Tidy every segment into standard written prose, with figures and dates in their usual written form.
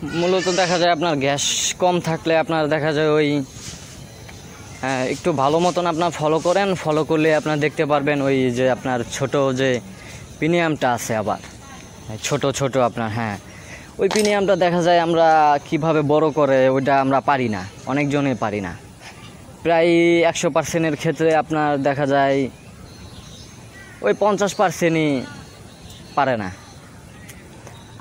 মূলত দেখা যায় আপনার গ্যাস কম থাকলে আপনার দেখা যায় ওই একটু ভালো মতন আপনার ফলো করেন, ফলো করলে আপনার দেখতে পারবেন ওই যে আপনার ছোট যে প্রিমিয়ামটা আছে আবার ছোট ছোট আপনার ওই প্রিমিয়ামটা দেখা যায় আমরা কিভাবে বড় করে ওইটা আমরা পারি না, অনেকজনে পারি না। প্রায় 100%-এর ক্ষেত্রে আপনার দেখা যায় ওই 50%ই পারে না।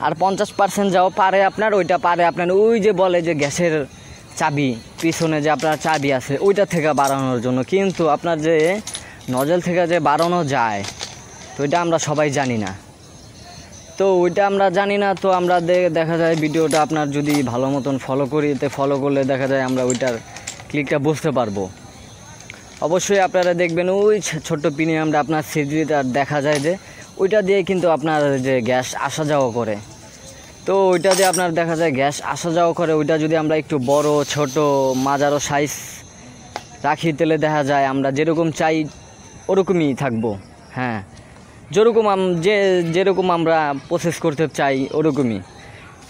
আর 50% যাও পারে আপনার ওইটা পারে আপনার ওই যে বলে যে গ্যাসের চাবি পিছনে যে আপনার চাবি আছে ওইটা থেকে বাড়ানোর জন্য, কিন্তু আপনার যে নজল থেকে যে বাড়ানো যায় তো ওইটা আমরা সবাই জানি না। তো ওইটা আমরা জানি না, তো আমরা দেখা যায় ভিডিওটা আপনার যদি ভালো মতন ফলো করি, ফলো করলে দেখা যায় আমরা ওইটার ক্লিকটা বুঝতে পারবো। অবশ্যই আপনারা দেখবেন ওই ছোট্ট প্রিমিয়ামটা আপনার সিজিটা দেখা যায় যে ওইটা দিয়ে কিন্তু আপনার যে গ্যাস আসা যাওয়া করে, তো ওইটা দিয়ে আপনার দেখা যায় গ্যাস আসা যাওয়া করে। ওইটা যদি আমরা একটু বড় ছোট মাঝারো সাইজ রাখি তাহলে দেখা যায় আমরা যেরকম চাই ওরকমই থাকবো। যেরকম আমরা প্রসেস করতে চাই ওরকমই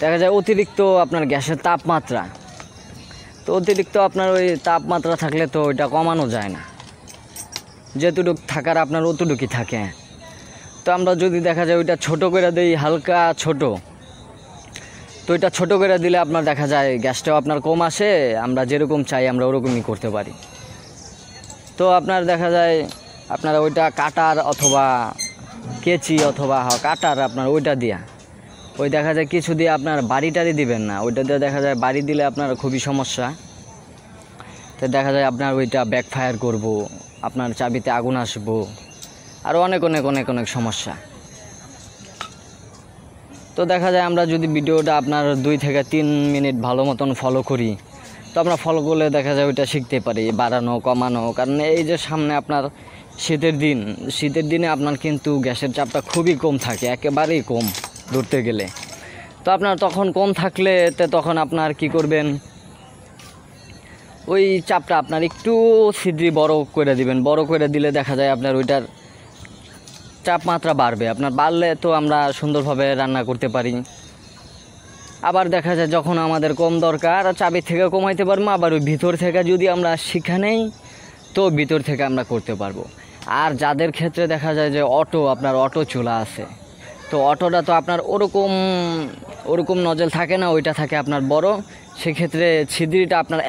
দেখা যায়। অতিরিক্ত আপনার গ্যাসের তাপমাত্রা, তো অতিরিক্ত আপনার ওই তাপমাত্রা থাকলে তো ওইটা কমানো যায় না, যেটুকু থাকার আপনার অতটুকুই থাকে। তো আমরা যদি দেখা যায় ওইটা ছোট করে দিই, হালকা ছোট, তো ওইটা ছোট করে দিলে আপনার দেখা যায় গ্যাসটাও আপনার কম আসে, আমরা যেরকম চাই আমরা ওরকমই করতে পারি। তো আপনার দেখা যায় আপনারা ওইটা কাটার অথবা কেচি অথবা কাটার আপনার ওইটা দিয়া ওই দেখা যায় কিছু দিয়ে আপনার বাড়ি দিবেন না, ওইটা দিয়ে দেখা যায় বাড়ি দিলে আপনার খুবই সমস্যা। তো দেখা যায় আপনার ওইটা ব্যাকফায়ার করব, আপনার চাবিতে আগুন আসবো, আর অনেক অনেক অনেক অনেক সমস্যা। তো দেখা যায় আমরা যদি ভিডিওটা আপনার 2 থেকে 3 মিনিট ভালো মতন ফলো করি, তো আমরা ফলো করলে দেখা যায় ওইটা শিখতে পারি বাড়ানো কমানো। কারণ এই যে সামনে আপনার শীতের দিনে আপনার কিন্তু গ্যাসের চাপটা খুবই কম থাকে, একেবারেই কম ধরতে গেলে। তো আপনার তখন কম থাকলে তখন আপনার কি করবেন, ওই চাপটা আপনার একটু ছিদ্রি বড় করে দিবেন। বড় করে দিলে দেখা যায় আপনার ওইটার তাপমাত্রা বাড়বে, আপনার বাড়লে তো আমরা সুন্দরভাবে রান্না করতে পারি। আবার দেখা যায় যখন আমাদের কম দরকার চাবি থেকে কমাইতে পারবো, আবার ওই ভিতর থেকে যদি আমরা শিখা নেই তো ভিতর থেকে আমরা করতে পারবো। আর যাদের ক্ষেত্রে দেখা যায় যে আপনার অটো চুলা আছে, তো অটোটা তো আপনার ওরকম নজল থাকে না, ওইটা থাকে আপনার বড়। সেক্ষেত্রে ছিদ্রিটা আপনার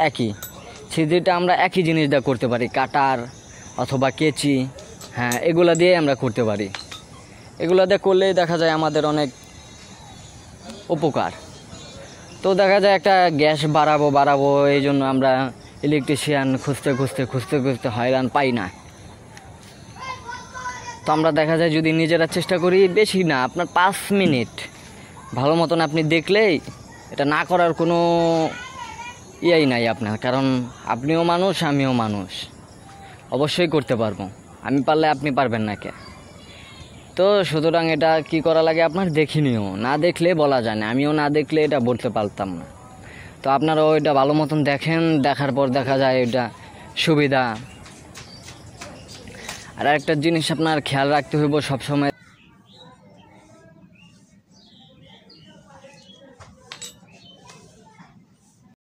ছিদ্রিটা আমরা একই জিনিস দিয়ে করতে পারি, কাটার অথবা কেচি, এগুলা দিয়ে আমরা করতে পারি। এগুলা দিয়ে করলেই দেখা যায় আমাদের অনেক উপকার। তো দেখা যায় একটা গ্যাস বাড়াবো এই জন্য আমরা ইলেকট্রিশিয়ান খুঁজতে হয়রান পাই না। তো আমরা দেখা যায় যদি নিজেরা চেষ্টা করি, বেশি না আপনার 5 মিনিট ভালো মতন আপনি দেখলেই এটা না করার কোনো ইয়াই নাই আপনার, কারণ আপনিও মানুষ আমিও মানুষ, অবশ্যই করতে পারবো। আমি পারলে আপনি পারবেন না কে? তো সুতরাং এটা কি করা লাগে আপনার দেখিনিও, না দেখলে বলা যায় না, আমিও না দেখলে এটা বলতে পারতাম না। তো আপনারা ওইটা ভালো মতন দেখেন, দেখার পর দেখা যায় ওইটা সুবিধা। আর একটা জিনিস আপনার খেয়াল রাখতে হইব সবসময়,